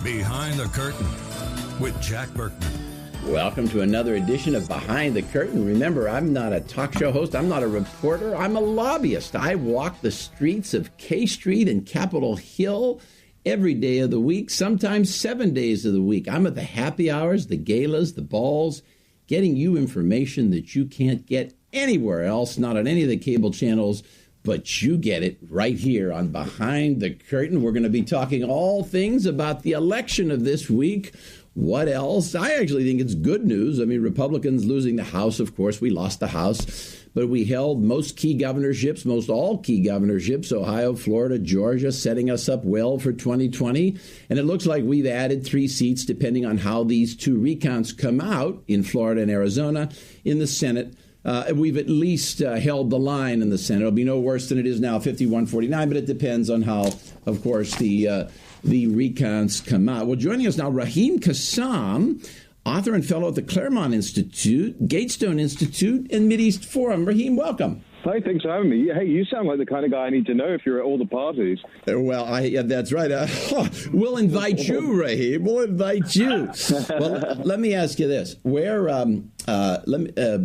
Behind the Curtain with Jack Berkman. Welcome to another edition of Behind the Curtain. Remember, I'm not a talk show host. I'm not a reporter. I'm a lobbyist. I walk the streets of K Street and Capitol Hill every day of the week, sometimes 7 days of the week. I'm at the happy hours, the galas, the balls, getting you information that you can't get anywhere else, not on any of the cable channels, but you get it right here on Behind the Curtain. We're going to be talking all things about the election of this week. What else? I actually think it's good news. I mean, Republicans losing the House, of course. We lost the House, but we held most key governorships, most all key governorships, Ohio, Florida, Georgia, setting us up well for 2020. And it looks like we've added 3 seats, depending on how these 2 recounts come out in Florida and Arizona. In the Senate, we've at least held the line in the Senate. It'll be no worse than it is now, 51-49, but it depends on how, of course, the recounts come out. Well, joining us now, Raheen Kassan, author and fellow at the Claremont Institute, Gatestone Institute, and Mideast Forum. Raheen, welcome. Hi, thanks for having me. Hey, you sound like the kind of guy I need to know if you're at all the parties. Well, that's right. We'll invite you, Raheen. We'll invite you. Well, let me ask you this: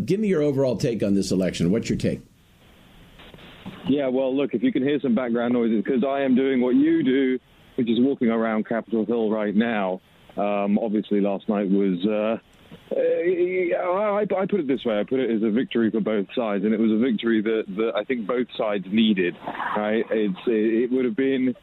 give me your overall take on this election. What's your take? Yeah, well, look, if you can hear some background noises, because I am doing what you do, which is walking around Capitol Hill right now. Obviously, last night was. I put it this way. I put it as a victory for both sides, and it was a victory that I think both sides needed. Right? It would have been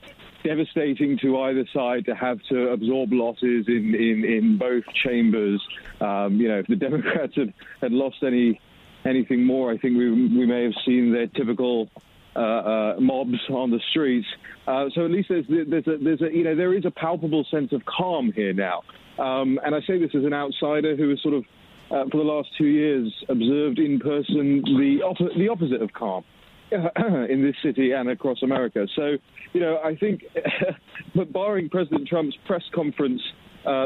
devastating to either side to have to absorb losses in both chambers. If the Democrats had lost anything more, I think we may have seen their typical mobs on the streets. So at least there is a palpable sense of calm here now. And I say this as an outsider who has sort of, for the last 2 years, observed in person the opposite of calm in this city and across America. So, I think, but barring President Trump's press conference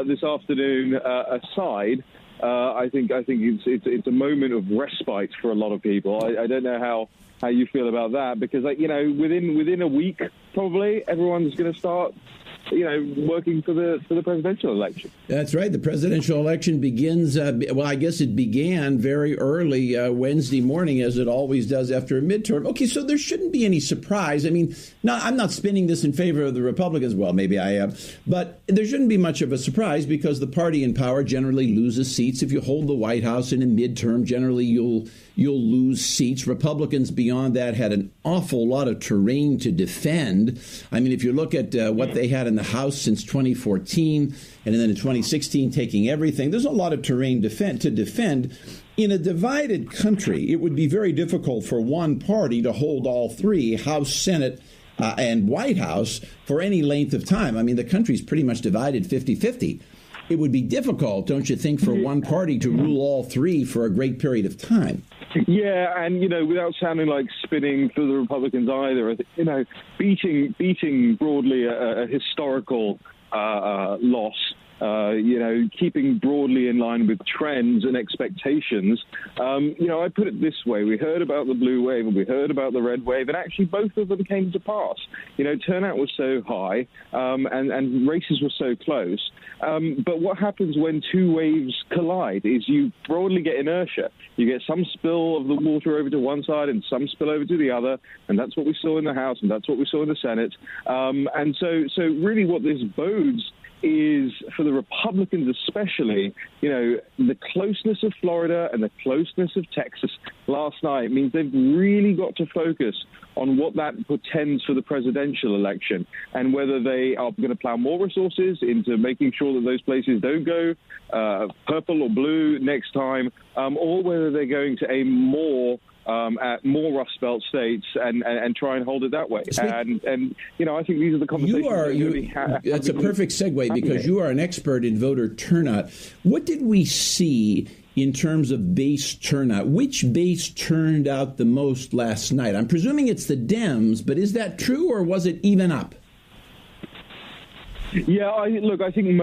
this afternoon aside, I think it's a moment of respite for a lot of people. I don't know how you feel about that, because within a week probably everyone's going to start working for the presidential election. That's right. The presidential election begins, I guess it began very early Wednesday morning, as it always does after a midterm. Okay, so there shouldn't be any surprise. I mean, I'm not spinning this in favor of the Republicans. Well, maybe I am. But there shouldn't be much of a surprise, because the party in power generally loses seats. If you hold the White House in a midterm, generally you'll lose seats. Republicans beyond that had an awful lot of terrain to defend. I mean, if you look at what they had in the House since 2014, and then in 2016 taking everything, there's a lot of terrain to defend. In a divided country, it would be very difficult for one party to hold all 3, House, Senate, and White House, for any length of time. I mean, the country's pretty much divided 50-50. It would be difficult, don't you think, for one party to rule all 3 for a great period of time? Yeah, and without sounding like spinning for the Republicans either, beating broadly a historical loss. Keeping broadly in line with trends and expectations. I put it this way. We heard about the blue wave and we heard about the red wave, and actually both of them came to pass. Turnout was so high and races were so close. But what happens when 2 waves collide is you broadly get inertia. You get some spill of the water over to one side and some spill over to the other, and that's what we saw in the House and that's what we saw in the Senate. And so really what this bodes is, for the Republicans especially, the closeness of Florida and the closeness of Texas last night means they've really got to focus on what that portends for the presidential election, and whether they are going to plow more resources into making sure that those places don't go purple or blue next time, or whether they're going to aim more at more Rust Belt states and try and hold it that way. And I think these are the conversations that's a perfect segue, because you are an expert in voter turnout. What did we see in terms of base turnout? Which base turned out the most last night? I'm presuming it's the Dems, but is that true, or was it even up? Yeah, I think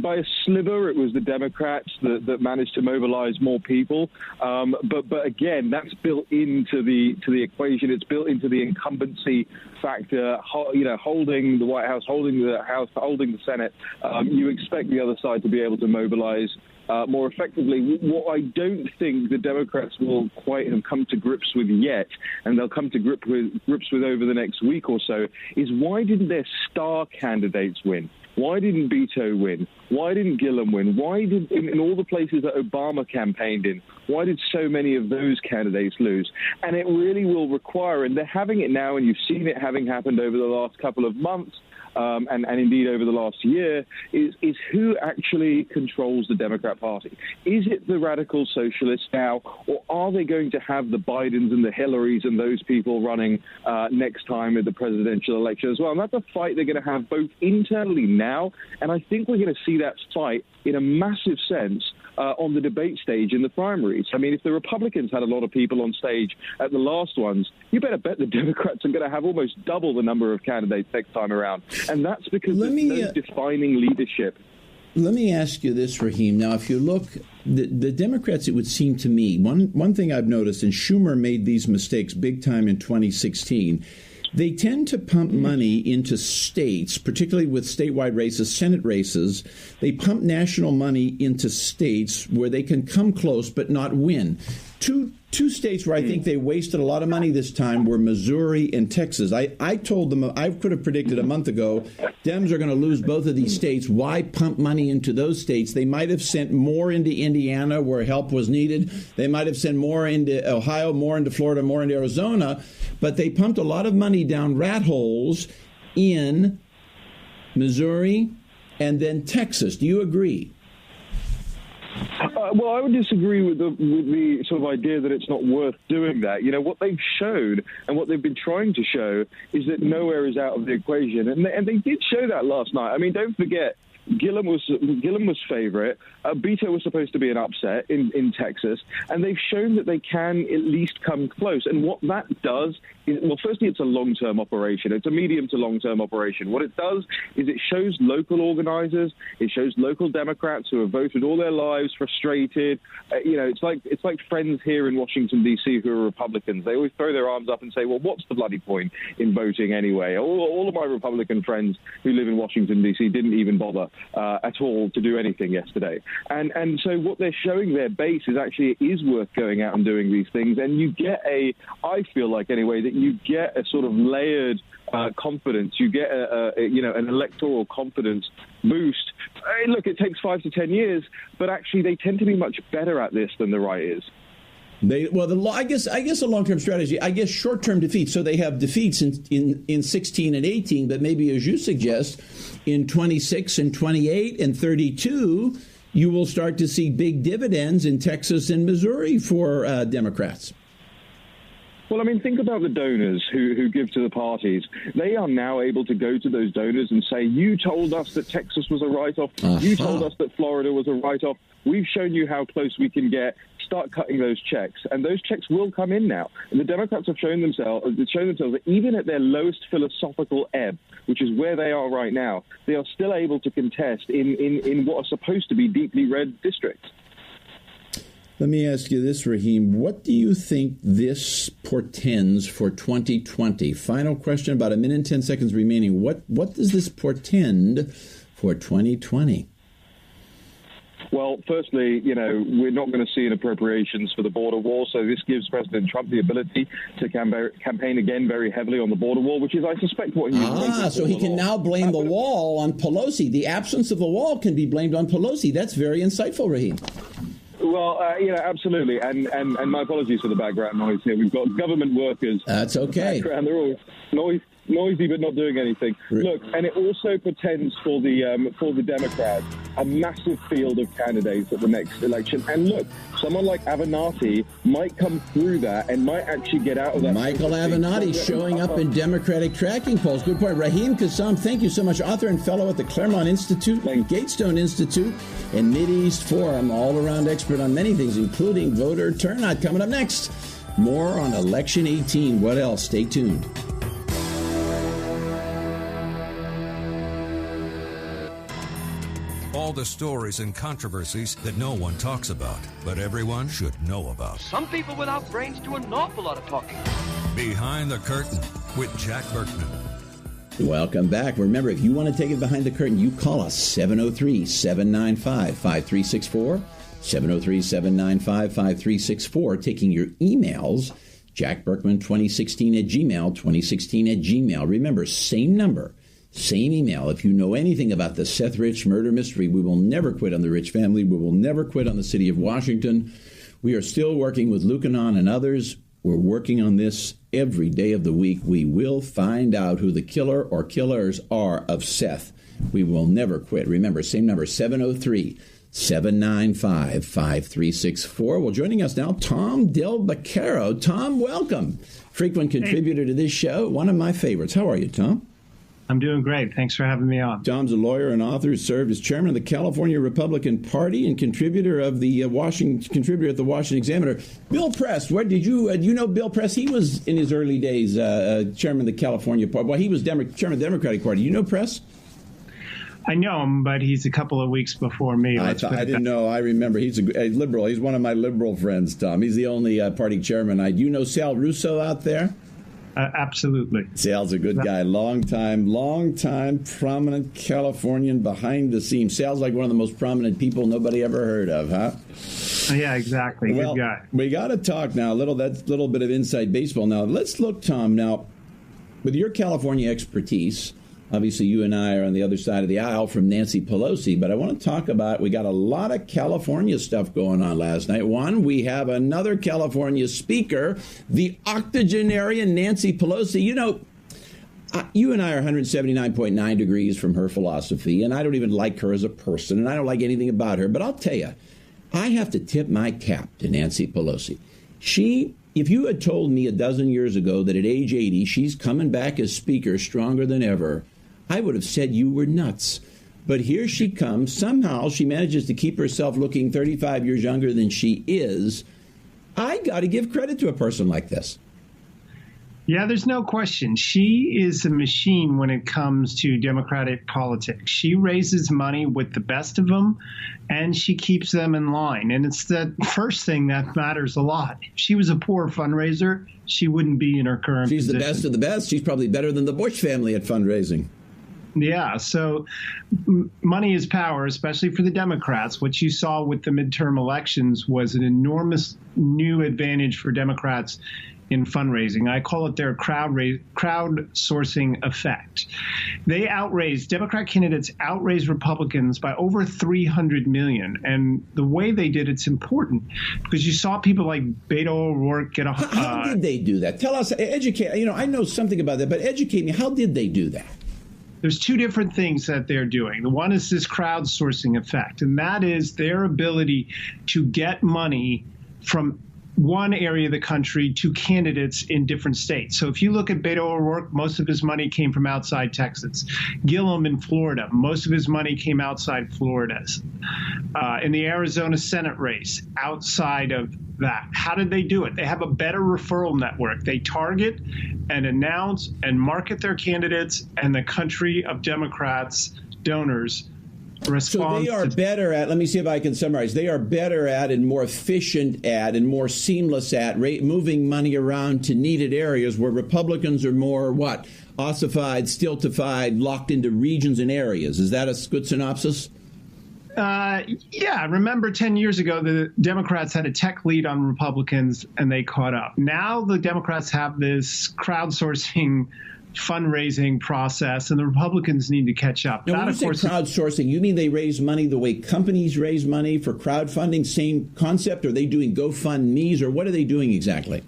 by a sliver it was the Democrats that managed to mobilize more people. But again, that's built into the equation. It's built into the incumbency factor, holding the White House, holding the Senate. You expect the other side to be able to mobilize more effectively. What I don't think the Democrats will quite have come to grips with yet, and they'll come to grips with over the next week or so, is why didn't their star candidates win? Why didn't Beto win? Why didn't Gillum win? Why did, in all the places that Obama campaigned in, why did so many of those candidates lose? And it really will require, and they're having it now, and you've seen it having happened over the last couple of months, and indeed over the last year, is who actually controls the Democrat Party? Is it the radical socialists now, or are they going to have the Bidens and the Hillarys and those people running next time at the presidential election as well? And that's a fight they're going to have both internally now, and I think we're going to see that fight in a massive sense on the debate stage in the primaries. I mean, if the Republicans had a lot of people on stage at the last ones, you better bet the Democrats are going to have almost double the number of candidates next time around. And that's because there's no defining leadership. Let me ask you this, Raheen. Now, if you look, the Democrats, it would seem to me, one thing I've noticed, and Schumer made these mistakes big time in 2016, they tend to pump money into states, particularly with statewide races, Senate races. They pump national money into states where they can come close but not win. Two states where I think they wasted a lot of money this time were Missouri and Texas. I told them, I could have predicted a month ago, Dems are going to lose both of these states. Why pump money into those states? They might have sent more into Indiana where help was needed. They might have sent more into Ohio, more into Florida, more into Arizona. But they pumped a lot of money down rat holes in Missouri and then Texas. Do you agree? Well, I would disagree with the sort of idea that it's not worth doing that. You know, what they've showed and what they've been trying to show is that nowhere is out of the equation. And they did show that last night. I mean, don't forget, Gillum was favorite. Beto was supposed to be an upset in Texas, and they've shown that they can at least come close. And what that does is, well, firstly, it's a long-term operation. It's a medium to long-term operation. What it does is it shows local organizers, it shows local Democrats who have voted all their lives frustrated. It's like friends here in Washington, D.C. who are Republicans. They always throw their arms up and say, well, what's the bloody point in voting anyway? All of my Republican friends who live in Washington, D.C. didn't even bother at all to do anything yesterday. And so what they're showing their base is actually it is worth going out and doing these things. And you get I feel like anyway, that you get a sort of layered confidence. You get an electoral confidence boost. Look, it takes 5 to 10 years, but actually they tend to be much better at this than the right is. I guess a long-term strategy. I guess short-term defeats. So they have defeats in 16 and 18, but maybe as you suggest, in 26 and 28 and 32, you will start to see big dividends in Texas and Missouri for Democrats. Well, I mean, think about the donors who give to the parties. They are now able to go to those donors and say, you told us that Texas was a write-off. You told us that Florida was a write-off. We've shown you how close we can get. Start cutting those checks. And those checks will come in now. And the Democrats have shown themselves that even at their lowest philosophical ebb, which is where they are right now, they are still able to contest in what are supposed to be deeply red districts. Let me ask you this, Raheen. What do you think this portends for 2020? Final question, about a minute and 10 seconds remaining. What does this portend for 2020? Well, firstly, we're not going to see an appropriations for the border wall, so this gives President Trump the ability to campaign again very heavily on the border wall, which is, I suspect, what he so he can now blame the wall on Pelosi. The absence of the wall can be blamed on Pelosi. That's very insightful, Raheen. Well, absolutely. And my apologies for the background noise here. We've got government workers. That's okay. And they're all noisy but not doing anything. Look, and it also portends for the Democrats a massive field of candidates at the next election. And look, someone like Avenatti might come through that and might actually get out of that. Michael Avenatti showing up in Democratic tracking polls. Good point. Raheen Kassan, thank you so much. Author and fellow at the Claremont Institute and Gatestone Institute and Mideast Forum, all-around expert on many things, including voter turnout. Coming up next, more on Election 18. What else? Stay tuned. All the stories and controversies that no one talks about, but everyone should know about. Some people without brains do an awful lot of talking. Behind the Curtain with Jack Berkman. Welcome back. Remember, if you want to take it behind the curtain, you call us 703-795-5364, 703-795-5364, taking your emails, jackberkman2016@gmail, 2016@gmail. Remember, same number, same email. If you know anything about the Seth Rich murder mystery, we will never quit on the Rich family. We will never quit on the city of Washington. We are still working with Lucanon and others. We're working on this every day of the week. We will find out who the killer or killers are of Seth. We will never quit. Remember, same number, 703-795-5364. Well, joining us now, Tom Del Beccaro. Tom, welcome. Frequent contributor to this show. One of my favorites. How are you, Tom? I'm doing great. Thanks for having me on. Tom's a lawyer and author who served as chairman of the California Republican Party and contributor of the contributor at the Washington Examiner. Bill Press, where did you know Bill Press? He was in his early days chairman of the California Party. Well, he was chairman of the Democratic Party. You know Press? I know him, but he's a couple of weeks before me. I didn't know. I remember. He's a liberal. He's one of my liberal friends, Tom. He's the only party chairman. Do you know Sal Russo out there? Absolutely. Sal's a good guy. Long time, prominent Californian behind the scenes. Sal's like one of the most prominent people nobody ever heard of, huh? Yeah, exactly. Well, good guy. We got to talk now. That's a little bit of inside baseball. Now, let's look, Tom, now, with your California expertise. Obviously, you and I are on the other side of the aisle from Nancy Pelosi, but I want to talk about, we got a lot of California stuff going on last night. One, we have another California speaker, the octogenarian Nancy Pelosi. You know, you and I are 179.9 degrees from her philosophy, and I don't even like her as a person, and I don't like anything about her. But I'll tell you, I have to tip my cap to Nancy Pelosi. If you had told me a dozen years ago that at age 80 she's coming back as speaker stronger than ever, I would have said you were nuts. But here she comes. Somehow she manages to keep herself looking 35 years younger than she is. I got to give credit to a person like this. Yeah, there's no question. She is a machine when it comes to Democratic politics. She raises money with the best of them, and she keeps them in line. And it's the first thing that matters a lot. If she was a poor fundraiser, she wouldn't be in her current position. She's the best of the best. She's probably better than the Bush family at fundraising. Yeah, so money is power, especially for the Democrats. What you saw with the midterm elections was an enormous new advantage for Democrats in fundraising. I call it their crowdsourcing effect. Democrat candidates outraised Republicans by over $300 million. And the way they did it's important because you saw people like Beto O'Rourke get a... How did they do that? Tell us, educate. You know, I know something about that, but educate me. How did they do that? There's two different things that they're doing. The one is this crowdsourcing effect, and that is their ability to get money from one area of the country to candidates in different states. So if you look at Beto O'Rourke, most of his money came from outside Texas. Gillum in Florida, most of his money came outside Florida. In the Arizona Senate race, outside of that. How did they do it? They have a better referral network. They target and announce and market their candidates, and the country of Democrats, donors, So they are better at, let me see if I can summarize, they are better at and more efficient at and more seamless at moving money around to needed areas where Republicans are more, ossified, stultified, locked into regions and areas. Is that a good synopsis? Yeah. Remember 10 years ago, the Democrats had a tech lead on Republicans and they caught up. Now the Democrats have this crowdsourcing fundraising process, and the Republicans need to catch up. Now, when you say crowdsourcing, you mean they raise money the way companies raise money for crowdfunding? Same concept? Are they doing GoFundMe's, or what are they doing exactly?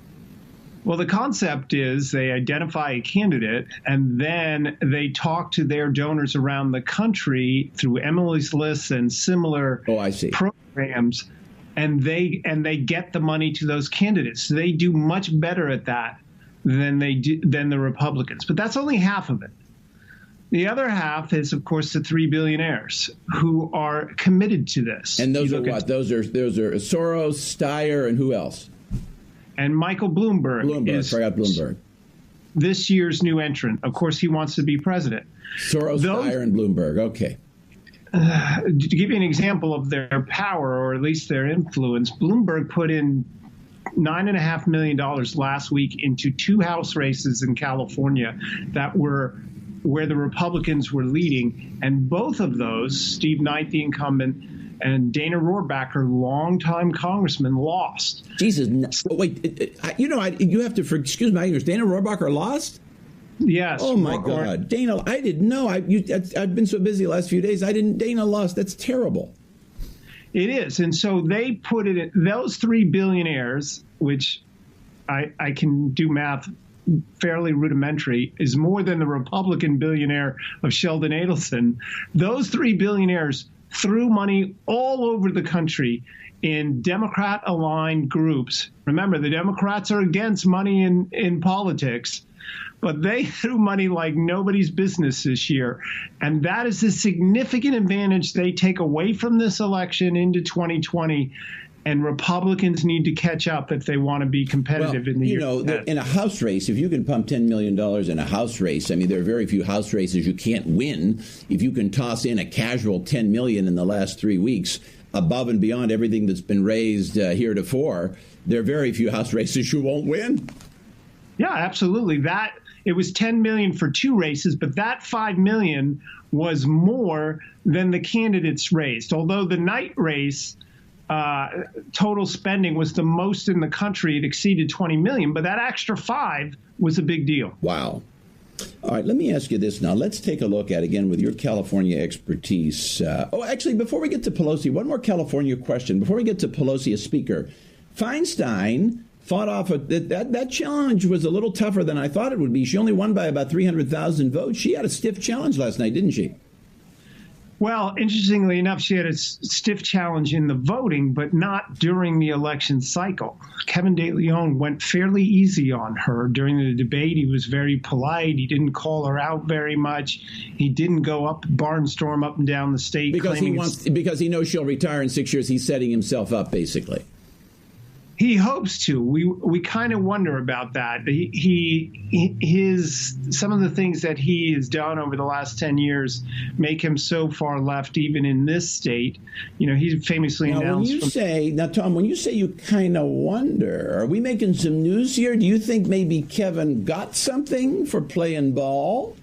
Well, the concept is they identify a candidate, and then they talk to their donors around the country through Emily's List and similar programs, and they get the money to those candidates. So they do much better at that than the Republicans. But that's only half of it. The other half is, of course, the three billionaires who are committed to this. And those are what? Those are Soros, Steyer, and who else? And Michael Bloomberg. Forgot Bloomberg. This year's new entrant. Of course, he wants to be president. Steyer, and Bloomberg. Okay. To give you an example of their power, or at least their influence, Bloomberg put in $9.5 million last week into two House races in California that were where the Republicans were leading. And both of those, Steve Knight, the incumbent, and Dana Rohrabacher, longtime congressman, lost. Jesus, wait, you have to excuse my ignorance. Dana Rohrabacher lost? Yes. Oh my God, Dana! I didn't know. I've been so busy the last few days. Dana lost. That's terrible. It is, and so they put it. Those three billionaires, which I can do math fairly rudimentary, is more than the Republican billionaire of Sheldon Adelson. Those three billionaires threw money all over the country in Democrat-aligned groups. Remember, the Democrats are against money in politics, but they threw money like nobody's business this year. And that is a significant advantage they take away from this election into 2020. And Republicans need to catch up if they want to be competitive in the year ahead. In a House race, if you can pump $10 million in a House race, I mean, there are very few House races you can't win. If you can toss in a casual $10 million in the last 3 weeks, above and beyond everything that's been raised heretofore, there are very few House races you won't win. Yeah, absolutely. It was $10 million for 2 races, but that $5 million was more than the candidates raised. Although the night race total spending was the most in the country, it exceeded $20 million, but that extra 5 was a big deal. Wow. All right, let me ask you this now. Let's take a look at, again, with your California expertise. Actually, before we get to Pelosi, one more California question. Before we get to Pelosi as Speaker, Feinstein fought off that challenge was a little tougher than I thought it would be. She only won by about 300,000 votes. She had a stiff challenge last night, didn't she? Well, interestingly enough, she had a stiff challenge in the voting, but not during the election cycle. Kevin De Leon went fairly easy on her during the debate. He was very polite. He didn't call her out very much. He didn't go barnstorm up and down the state. Because he knows she'll retire in 6 years. He's setting himself up, basically. He hopes to. We kind of wonder about that. Some of the things that he has done over the last 10 years make him so far left, even in this state. You know, he famously announced. Tom, when you say you kind of wonder, are we making some news here? Do you think maybe Kevin got something for playing ball?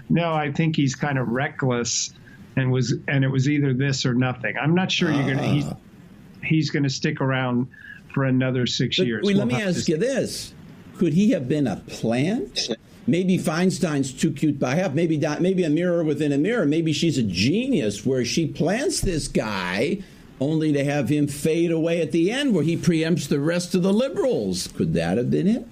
No, I think he's kind of reckless, and it was either this or nothing. I'm not sure he's going to stick around for another 6 years. Let me ask you this. Could he have been a plant? Maybe Feinstein's too cute by half. Maybe a mirror within a mirror. Maybe she's a genius where she plants this guy only to have him fade away at the end where he preempts the rest of the liberals. Could that have been it?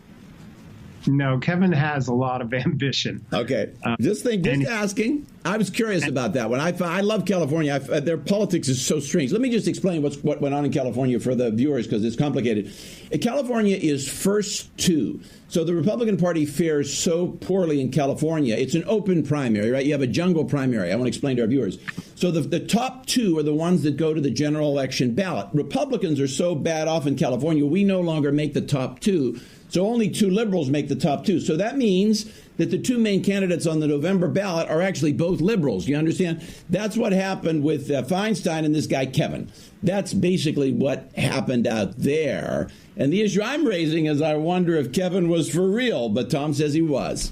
No, Kevin has a lot of ambition. Okay. Just asking. I was curious about that one. I love California. Their politics is so strange. Let me just explain what went on in California for the viewers because it's complicated. California is first 2. So the Republican Party fares so poorly in California. It's an open primary, right? You have a jungle primary. I want to explain to our viewers. So the top 2 are the ones that go to the general election ballot. Republicans are so bad off in California, we no longer make the top 2. So only 2 liberals make the top 2. So that means that the 2 main candidates on the November ballot are actually both liberals. You understand? That's what happened with Feinstein and this guy, Kevin. That's basically what happened out there. And the issue I'm raising is I wonder if Kevin was for real, but Tom says he was.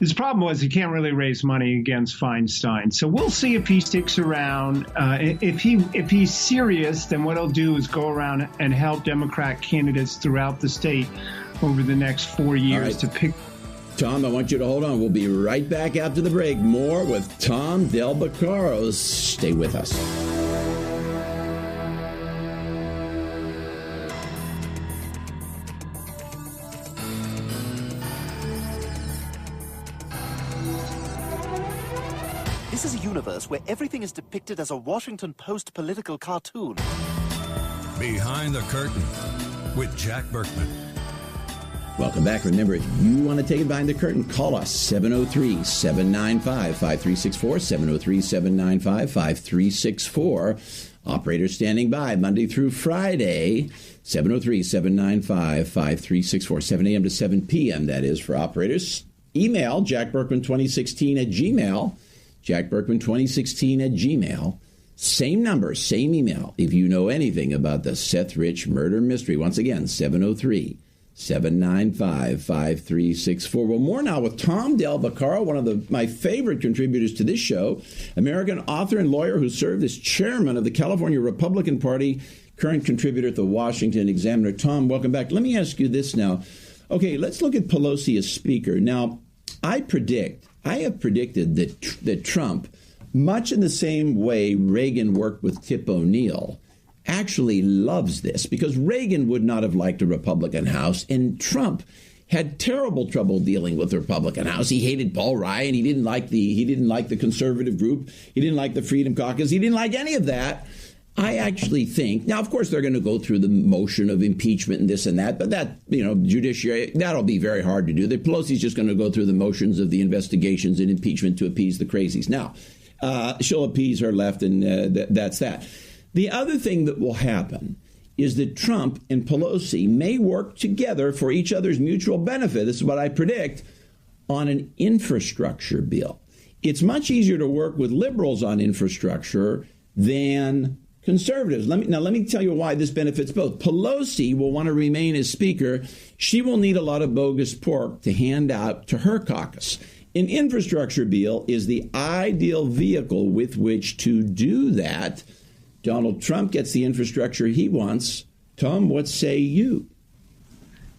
His problem was he can't really raise money against Feinstein. So we'll see if he sticks around. If he's serious, then what he'll do is go around and help Democrat candidates throughout the state over the next 4 years to pick. Tom, I want you to hold on. We'll be right back after the break. More with Tom Del Beccaro. Stay with us. This is a universe where everything is depicted as a Washington Post political cartoon. Behind the Curtain with Jack Berkman. Welcome back. Remember, if you want to take it behind the curtain, call us 703-795-5364, 703-795-5364. Operators standing by Monday through Friday, 703-795-5364, 7 a.m. to 7 p.m. That is for operators. Email jackberkman2016 at Gmail. jackberkman2016 at Gmail. Same number, same email. If you know anything about the Seth Rich murder mystery, once again, 795-5364. Well, more now with Tom Del Beccaro, one of my favorite contributors to this show, American author and lawyer who served as chairman of the California Republican Party, current contributor at the Washington Examiner. Tom, welcome back. Let me ask you this now. Okay, let's look at Pelosi as speaker. Now, I have predicted that Trump, much in the same way Reagan worked with Tip O'Neill, actually loves this, because Reagan would not have liked a Republican House, and Trump had terrible trouble dealing with the Republican House. He hated Paul Ryan. He didn't like the conservative group. He didn't like the Freedom Caucus. He didn't like any of that. I actually think, now, of course, they're going to go through the motion of impeachment and this and that, but that, judiciary, that'll be very hard to do. The Pelosi's just going to go through the motions of the investigations and impeachment to appease the crazies. Now, she'll appease her left, and that's that. The other thing that will happen is that Trump and Pelosi may work together for each other's mutual benefit. This is what I predict, on an infrastructure bill. It's much easier to work with liberals on infrastructure than conservatives. Let me tell you why this benefits both. Pelosi will want to remain as speaker. She will need a lot of bogus pork to hand out to her caucus. An infrastructure bill is the ideal vehicle with which to do that. Donald Trump gets the infrastructure he wants. Tom, what say you?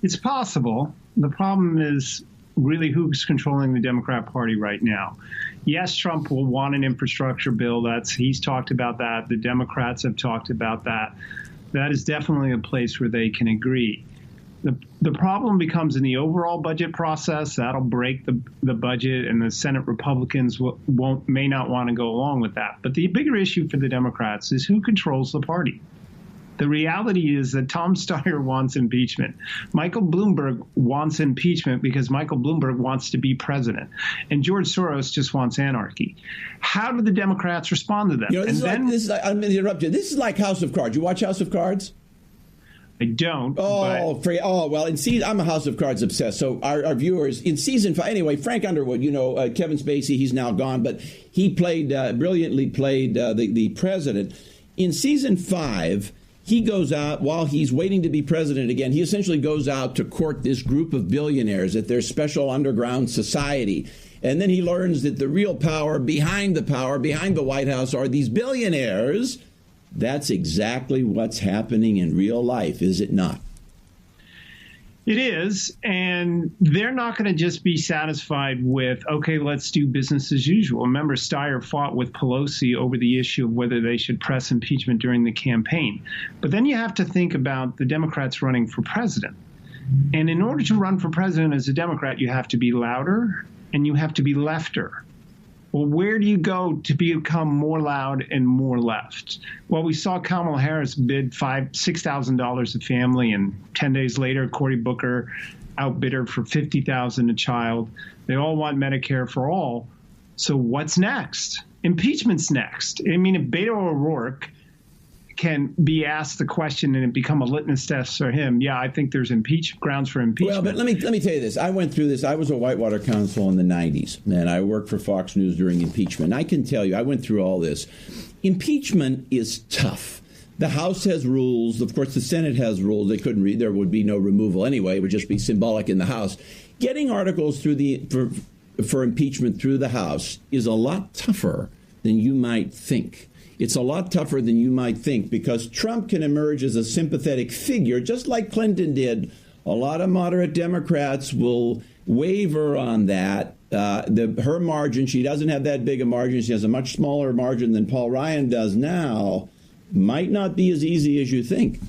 It's possible. The problem is really who's controlling the Democrat Party right now. Yes, Trump will want an infrastructure bill. He's talked about that. The Democrats have talked about that. That is definitely a place where they can agree. The problem becomes in the overall budget process. That'll break the budget, and the Senate Republicans may not want to go along with that. But the bigger issue for the Democrats is who controls the party. The reality is that Tom Steyer wants impeachment. Michael Bloomberg wants impeachment because Michael Bloomberg wants to be president. And George Soros just wants anarchy. How do the Democrats respond to that? I'm going to interrupt you. This is like House of Cards. You watch House of Cards? I don't. I'm a House of Cards obsessed. So our viewers in season 5, anyway, Frank Underwood, Kevin Spacey, he's now gone, but he brilliantly played the president. In season 5, he goes out while he's waiting to be president again. He essentially goes out to court this group of billionaires at their special underground society. And then he learns that the real power behind the White House are these billionaires. That's exactly what's happening in real life, is it not? It is, and they're not going to just be satisfied with, okay, let's do business as usual. Remember, Steyer fought with Pelosi over the issue of whether they should press impeachment during the campaign. But then you have to think about the Democrats running for president. And in order to run for president as a Democrat, you have to be louder and you have to be lefter. Well, where do you go to become more loud and more left? Well, we saw Kamala Harris bid $6,000 a family, and 10 days later, Cory Booker outbid her for $50,000 a child. They all want Medicare for all. So what's next? Impeachment's next. I mean, if Beto O'Rourke can be asked the question and it become a litmus test for him, yeah, I think there's grounds for impeachment. Well, but let me tell you this. I went through this. I was a Whitewater counsel in the 90s, and I worked for Fox News during impeachment. I can tell you, I went through all this. Impeachment is tough. The House has rules. Of course, the Senate has rules. They couldn't read. There would be no removal anyway. It would just be symbolic in the House. Getting articles for impeachment through the House is a lot tougher than you might think. It's a lot tougher than you might think because Trump can emerge as a sympathetic figure, just like Clinton did. A lot of moderate Democrats will waver on that. Her margin, she doesn't have that big a margin. She has a much smaller margin than Paul Ryan does now. Might not be as easy as you think.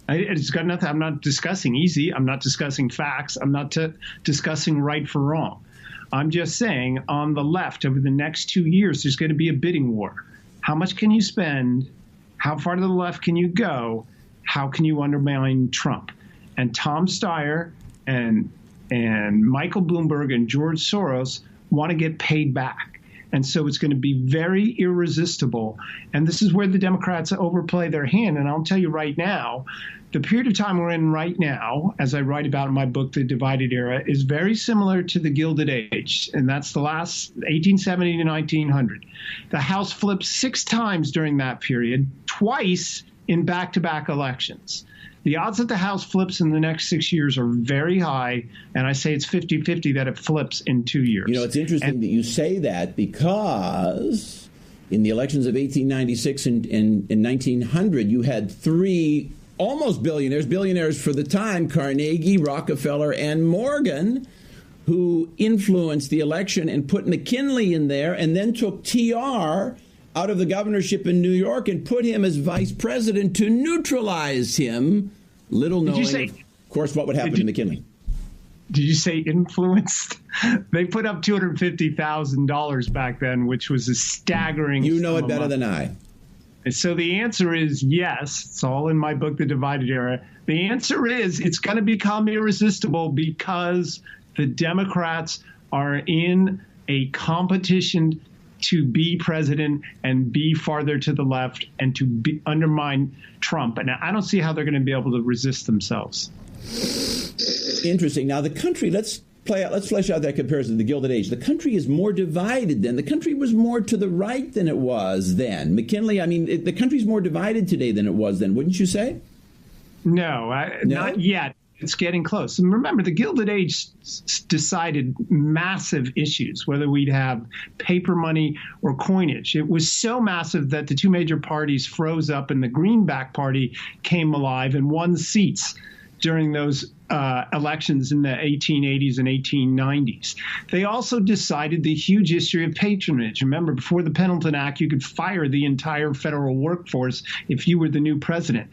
It's got nothing. I'm not discussing easy. I'm not discussing facts. I'm not discussing right for wrong. I'm just saying on the left over the next 2 years, there's going to be a bidding war. How much can you spend? How far to the left can you go? How can you undermine Trump? And Tom Steyer and Michael Bloomberg and George Soros want to get paid back. And so it's going to be very irresistible. And this is where the Democrats overplay their hand. And I'll tell you right now, the period of time we're in right now, as I write about in my book, The Divided Era, is very similar to the Gilded Age. And that's the last 1870 to 1900. The House flipped 6 times during that period. Twice in back-to-back elections. The odds that the House flips in the next 6 years are very high, and I say it's 50-50 that it flips in 2 years. You know, it's interesting that you say that, because in the elections of 1896 and 1900, you had three almost billionaires for the time, Carnegie, Rockefeller, and Morgan, who influenced the election and put McKinley in there, and then took TR out of the governorship in New York and put him as vice president to neutralize him, little knowing, of course, what would happen to McKinley. Did you say influenced? They put up $250,000 back then, which was a staggering. You know it better than I. And so the answer is yes. It's all in my book, The Divided Era. The answer is it's going to become irresistible because the Democrats are in a competition to be president and be farther to the left and to undermine Trump. And I don't see how they're going to be able to resist themselves. Interesting. Now, the country, let's flesh out that comparison to the Gilded Age. The country is more divided then. The country was more to the right than it was then. McKinley, I mean, the country's more divided today than it was then, wouldn't you say? No, not yet. It's getting close. And remember, the Gilded Age decided massive issues, whether we'd have paper money or coinage. It was so massive that the two major parties froze up and the Greenback Party came alive and won seats during those elections in the 1880s and 1890s. They also decided the huge issue of patronage. Remember, before the Pendleton Act, you could fire the entire federal workforce if you were the new president.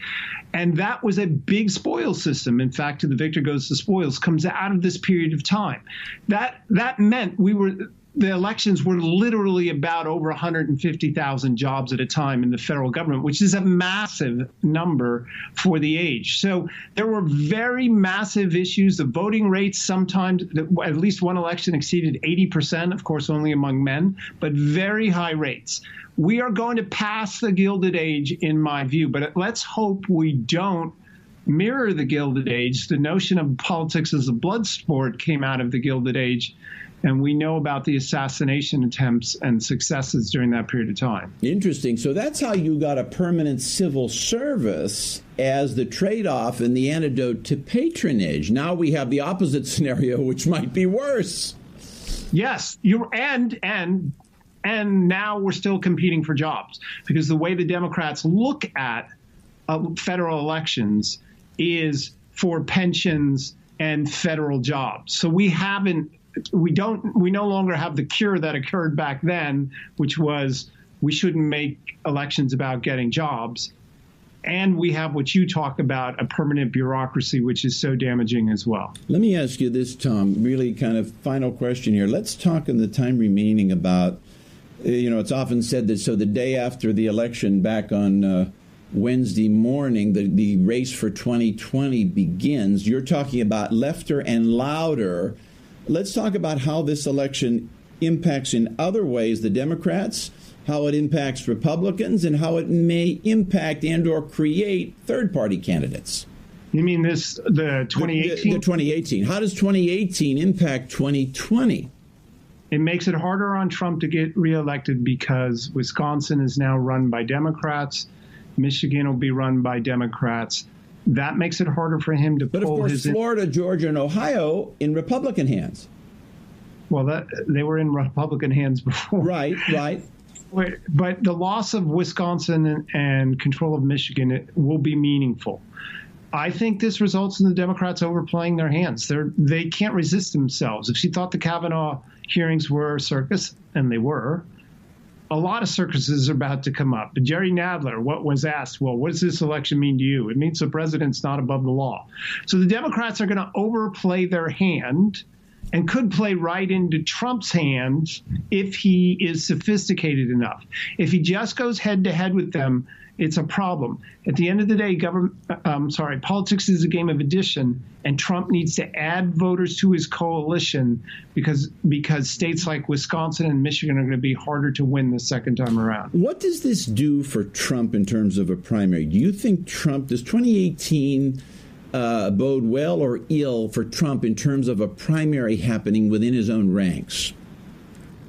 And that was a big spoil system. In fact, To the Victor Goes the Spoils comes out of this period of time. That meant the elections were literally about over 150,000 jobs at a time in the federal government, which is a massive number for the age. So there were very massive issues. The voting rates sometimes, at least one election exceeded 80%, of course, only among men, but very high rates. We are going to pass the Gilded Age, in my view, but let's hope we don't mirror the Gilded Age. The notion of politics as a blood sport came out of the Gilded Age. And we know about the assassination attempts and successes during that period of time. Interesting. So that's how you got a permanent civil service as the trade-off and the antidote to patronage. Now we have the opposite scenario, which might be worse. Yes, and now we're still competing for jobs, because the way the Democrats look at federal elections is for pensions and federal jobs. So we no longer have the cure that occurred back then, which was we shouldn't make elections about getting jobs. And we have what you talk about, a permanent bureaucracy, which is so damaging as well. Let me ask you this, Tom, really kind of final question here. Let's talk in the time remaining about, it's often said that so the day after the election back on Wednesday morning, the race for 2020 begins. You're talking about Lefter and Louder. Let's talk about how this election impacts in other ways the Democrats, how it impacts Republicans, and how it may impact and or create third-party candidates. You mean the 2018? The 2018. How does 2018 impact 2020? It makes it harder on Trump to get reelected because Wisconsin is now run by Democrats. Michigan will be run by Democrats. That makes it harder for him to pull his... But, of course, Florida, Georgia, and Ohio in Republican hands. Well, they were in Republican hands before. Right. But the loss of Wisconsin and control of Michigan will be meaningful. I think this results in the Democrats overplaying their hands. They can't resist themselves. If you thought the Kavanaugh hearings were a circus, and they were, a lot of circuses are about to come up. But Jerry Nadler, what was asked, well, what does this election mean to you? It means the president's not above the law. So the Democrats are going to overplay their hand and could play right into Trump's hands if he is sophisticated enough. If he just goes head-to-head with them, it's a problem. At the end of the day, politics is a game of addition, and Trump needs to add voters to his coalition because states like Wisconsin and Michigan are going to be harder to win the second time around. What does this do for Trump in terms of a primary? Do you think does 2018 bode well or ill for Trump in terms of a primary happening within his own ranks?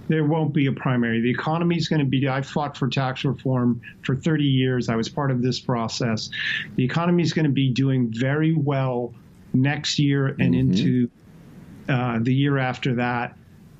There won't be a primary. The economy is going to be, I fought for tax reform for 30 years. I was part of this process. The economy is going to be doing very well next year and into the year after that.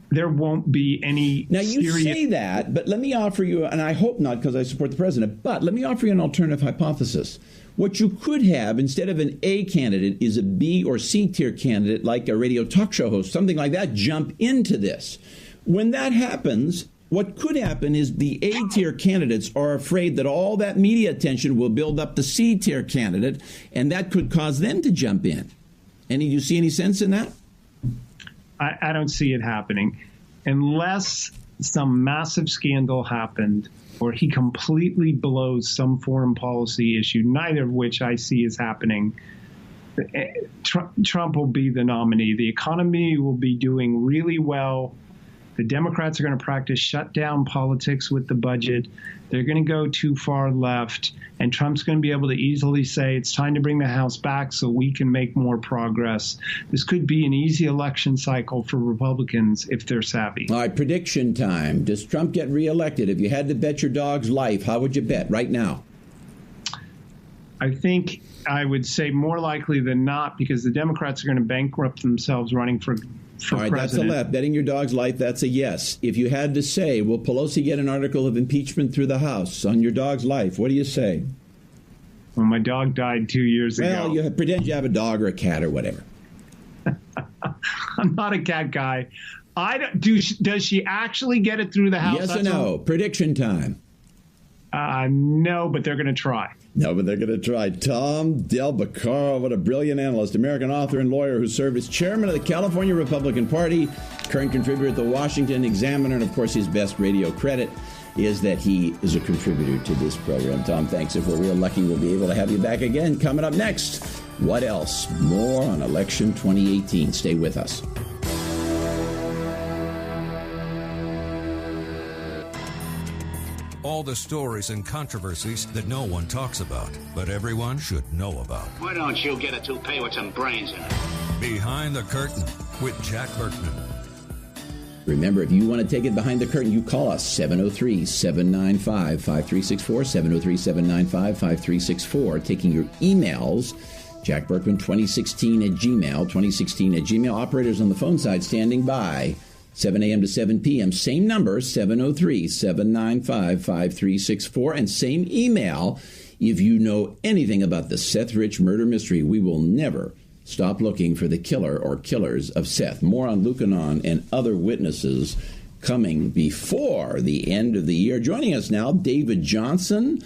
There won't be any Now, you say that, but let me offer you, and I hope not because I support the president, but let me offer you an alternative hypothesis. What you could have, instead of an A candidate, is a B or C tier candidate, like a radio talk show host, something like that, jump into this. When that happens, what could happen is the A-tier candidates are afraid that all that media attention will build up the C-tier candidate, and that could cause them to jump in. Do you see any sense in that? I don't see it happening. Unless some massive scandal happened or he completely blows some foreign policy issue, neither of which I see is happening, Trump will be the nominee. The economy will be doing really well. The Democrats are going to practice shutdown politics with the budget. They're going to go too far left. And Trump's going to be able to easily say it's time to bring the House back so we can make more progress. This could be an easy election cycle for Republicans if they're savvy. All right, prediction time. Does Trump get reelected? If you had to bet your dog's life, how would you bet right now? I think I would say more likely than not, because the Democrats are going to bankrupt themselves running for all right, president. that's a left. Betting your dog's life, that's a yes. If you had to say, will Pelosi get an article of impeachment through the House on your dog's life? What do you say? Well, my dog died 2 years ago. Well, you pretend you have a dog or a cat or whatever. I'm not a cat guy. Does she actually get it through the House? Yes or no? Prediction time. No, but they're going to try. No, but they're going to try. Tom Del Beccaro, what a brilliant analyst, American author and lawyer who served as chairman of the California Republican Party, current contributor at the Washington Examiner, and, of course, his best radio credit is that he is a contributor to this program. Tom, thanks. If we're real lucky, we'll be able to have you back again. Coming up next, what else? More on Election 2018. Stay with us. All the stories and controversies that no one talks about, but everyone should know about. Why don't you get a toupee with some brains in it? Behind the Curtain with Jack Berkman. Remember, if you want to take it behind the curtain, you call us 703-795-5364, 703-795-5364. Taking your emails, Jack Berkman 2016 at Gmail, 2016 at Gmail. Operators on the phone side standing by. 7 a.m. to 7 p.m. Same number, 703-795-5364. And same email if you know anything about the Seth Rich murder mystery. We will never stop looking for the killer or killers of Seth. More on Lucanon and other witnesses coming before the end of the year. Joining us now, David Johnson,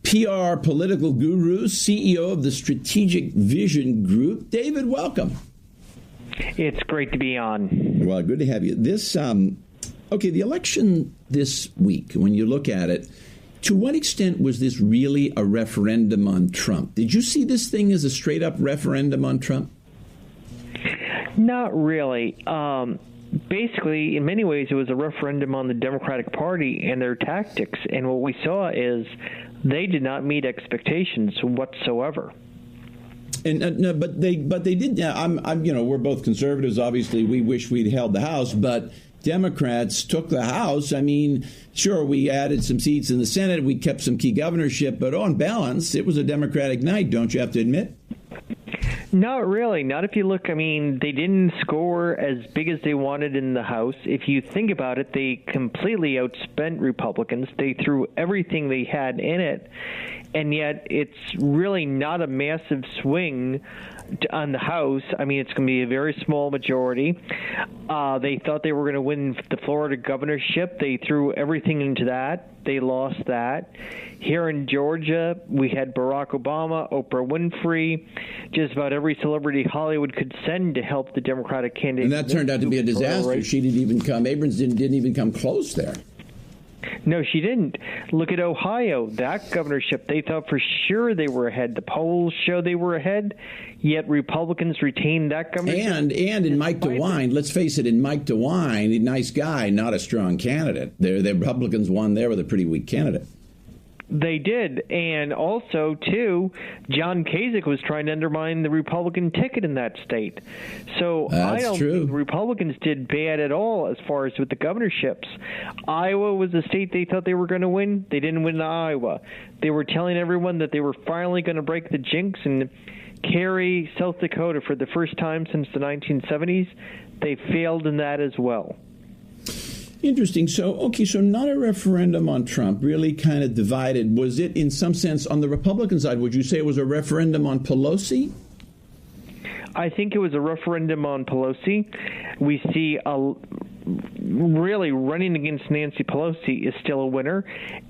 PR political guru, CEO of the Strategic Vision Group. David, welcome. It's great to be on. Well, good to have you. This, the election this week, when you look at it, to what extent was this really a referendum on Trump? Did you see this thing as a straight-up referendum on Trump? Not really. Basically, in many ways, it was a referendum on the Democratic Party and their tactics. And what we saw is they did not meet expectations whatsoever. And no, but they did. We're both conservatives. Obviously, we wish we'd held the House, but Democrats took the House. I mean, sure, we added some seats in the Senate. We kept some key governorship, but on balance, it was a Democratic night. Don't you have to admit? Not really. Not if you look. I mean, they didn't score as big as they wanted in the House. If you think about it, they completely outspent Republicans. They threw everything they had in it. And yet it's really not a massive swing on the House. I mean, it's going to be a very small majority. They thought they were going to win the Florida governorship. They threw everything into that. They lost that. Here in Georgia, we had Barack Obama, Oprah Winfrey, just about every celebrity Hollywood could send to help the Democratic candidate. And that turned out to be a disaster. She didn't even come. Abrams didn't even come close there. No, she didn't. Look at Ohio. That governorship, they thought for sure they were ahead. The polls show they were ahead, yet Republicans retained that governorship. And in Mike DeWine, let's face it, in Mike DeWine, a nice guy, not a strong candidate. The Republicans won there with a pretty weak candidate. They did. And also, too, John Kasich was trying to undermine the Republican ticket in that state. So I don't think the Republicans did bad at all as far as with the governorships. Iowa was a state they thought they were going to win. They didn't win Iowa. They were telling everyone that they were finally going to break the jinx and carry South Dakota for the first time since the 1970s. They failed in that as well. Interesting. So not a referendum on Trump, really kind of divided. Was it, in some sense, on the Republican side, would you say it was a referendum on Pelosi? I think it was a referendum on Pelosi. We see really running against Nancy Pelosi is still a winner.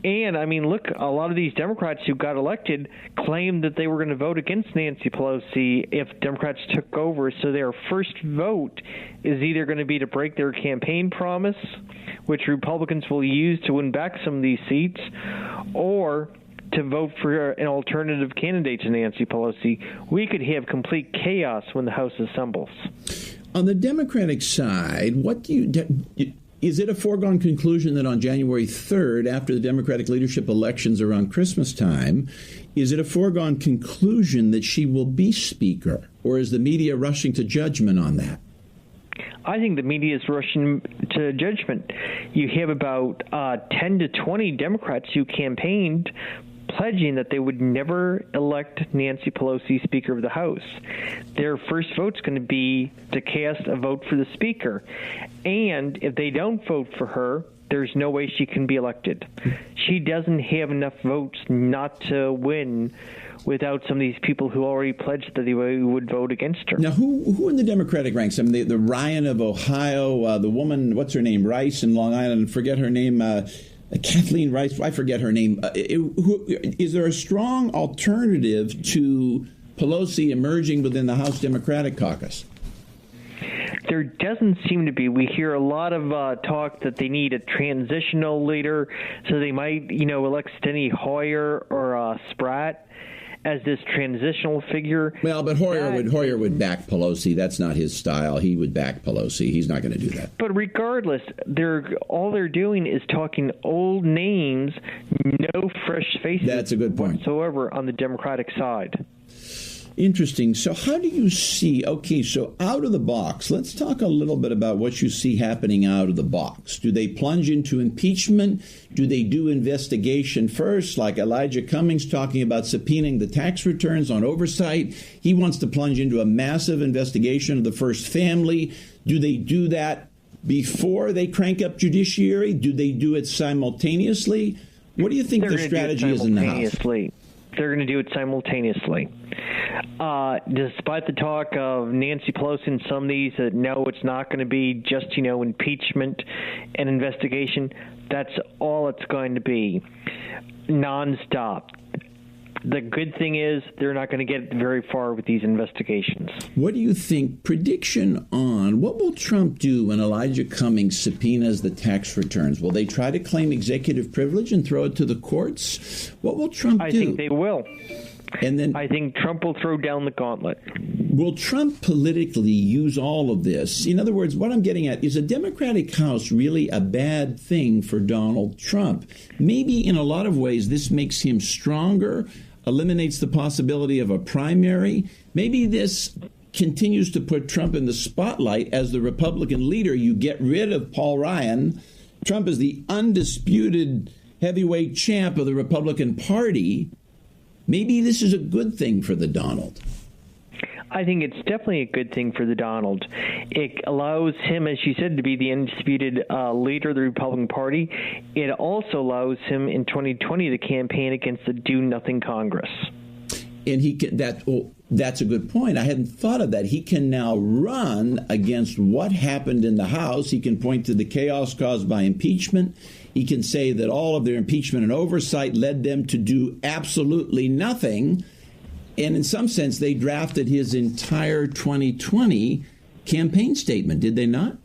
And, I mean, look, a lot of these Democrats who got elected claimed that they were going to vote against Nancy Pelosi if Democrats took over. So their first vote is either going to be to break their campaign promise, which Republicans will use to win back some of these seats, or to vote for an alternative candidate to Nancy Pelosi. We could have complete chaos when the House assembles. On the Democratic side, is it a foregone conclusion that on January 3rd, after the Democratic leadership elections around Christmas time, is it a foregone conclusion that she will be Speaker, or is the media rushing to judgment on that? I think the media is rushing to judgment. You have about 10 to 20 Democrats who campaigned pledging that they would never elect Nancy Pelosi Speaker of the House. Their first vote's going to be to cast a vote for the Speaker. And if they don't vote for her, there's no way she can be elected. She doesn't have enough votes not to win without some of these people who already pledged that they would vote against her. Now, who in the Democratic ranks? I mean, the Ryan of Ohio, the woman, what's her name, Rice in Long Island, forget her name, Kathleen Rice, I forget her name. Is there a strong alternative to Pelosi emerging within the House Democratic caucus? There doesn't seem to be. We hear a lot of talk that they need a transitional leader, so they might, elect Steny Hoyer or Spratt as this transitional figure. Well, but Hoyer would back Pelosi. That's not his style. He would back Pelosi. He's not going to do that. But regardless, all they're doing is talking old names, no fresh faces. That's a good point. Whatsoever on the Democratic side. Interesting. So how do you see, so out of the box, let's talk a little bit about what you see happening out of the box. Do they plunge into impeachment? Do they do investigation first, like Elijah Cummings talking about subpoenaing the tax returns on oversight? He wants to plunge into a massive investigation of the first family. Do they do that before they crank up judiciary? Do they do it simultaneously? What do you think the strategy is in the House? They're going to do it simultaneously. Despite the talk of Nancy Pelosi and some of these that no, it's not going to be just, impeachment and investigation. That's all it's going to be, nonstop. The good thing is they're not going to get very far with these investigations. What do you think? Prediction on what will Trump do when Elijah Cummings subpoenas the tax returns? Will they try to claim executive privilege and throw it to the courts? What will Trump do? I think they will. And then I think Trump will throw down the gauntlet. Will Trump politically use all of this? In other words, what I'm getting at, is a Democratic House really a bad thing for Donald Trump? Maybe in a lot of ways this makes him stronger, eliminates the possibility of a primary. Maybe this continues to put Trump in the spotlight as the Republican leader. You get rid of Paul Ryan. Trump is the undisputed heavyweight champ of the Republican Party. Maybe this is a good thing for the Donald. I think it's definitely a good thing for the Donald. It allows him, as you said, to be the undisputed leader of the Republican Party. It also allows him in 2020 to campaign against the do-nothing Congress. And he can, that's a good point. I hadn't thought of that. He can now run against what happened in the House. He can point to the chaos caused by impeachment. He can say that all of their impeachment and oversight led them to do absolutely nothing. And in some sense, they drafted his entire 2020 campaign statement, did they not?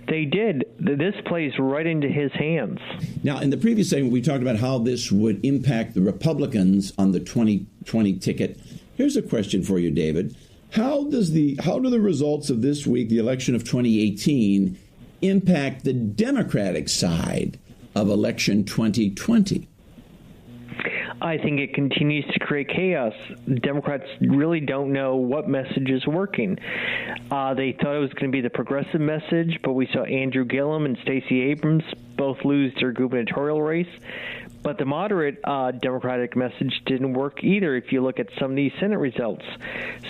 They did. This plays right into his hands. Now, in the previous segment, we talked about how this would impact the Republicans on the 2020 ticket. Here's a question for you, David. How do the results of this week, the election of 2018, impact the Democratic side of election 2020? I think it continues to create chaos. Democrats really don't know what message is working. They thought it was going to be the progressive message, but we saw Andrew Gillum and Stacey Abrams both lose their gubernatorial race. But the moderate Democratic message didn't work either if you look at some of these Senate results.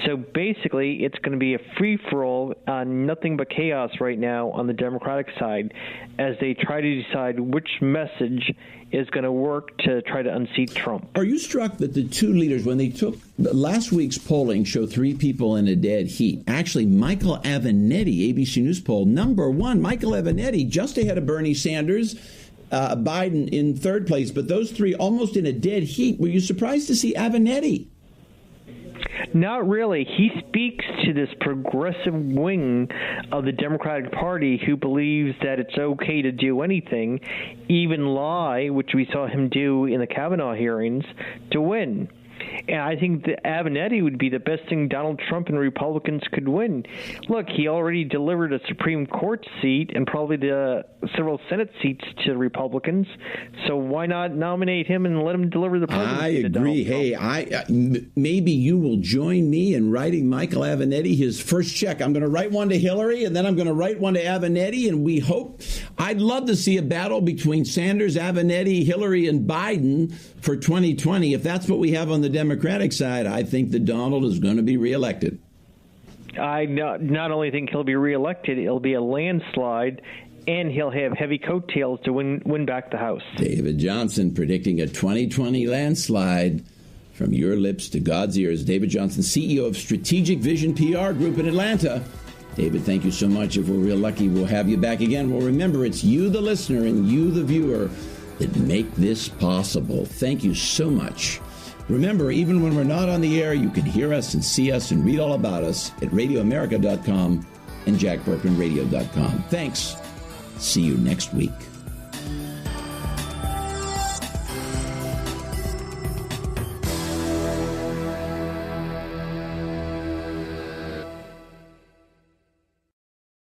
So basically, it's going to be a free-for-all, nothing but chaos right now on the Democratic side as they try to decide which message is going to work to try to unseat Trump. Are you struck that the two leaders, when they took last week's polling, showed three people in a dead heat? Actually, Michael Avenatti, ABC News poll, number one, Michael Avenatti, just ahead of Bernie Sanders, Biden in third place, but those three almost in a dead heat. Were you surprised to see Avenatti? Not really. He speaks to this progressive wing of the Democratic Party who believes that it's okay to do anything, even lie, which we saw him do in the Kavanaugh hearings, to win. And I think that Avenatti would be the best thing Donald Trump and Republicans could win. Look, he already delivered a Supreme Court seat and probably the several Senate seats to the Republicans. So why not nominate him and let him deliver the presidency? I agree. Hey, maybe you will join me in writing Michael Avenatti his first check. I'm going to write one to Hillary, and then I'm going to write one to Avenatti, and we hope. I'd love to see a battle between Sanders, Avenatti, Hillary, and Biden for 2020. If that's what we have on the Democratic side, I think that Donald is going to be reelected. I not only think he'll be reelected, it'll be a landslide, and he'll have heavy coattails to win back the House. David Johnson predicting a 2020 landslide. From your lips to God's ears. David Johnson, CEO of Strategic Vision PR Group in Atlanta. David, thank you so much. If we're real lucky, we'll have you back again. Well, remember, it's you, the listener, and you, the viewer, that make this possible. Thank you so much. Remember, even when we're not on the air, you can hear us and see us and read all about us at radioamerica.com and jackburkmanradio.com. Thanks. See you next week.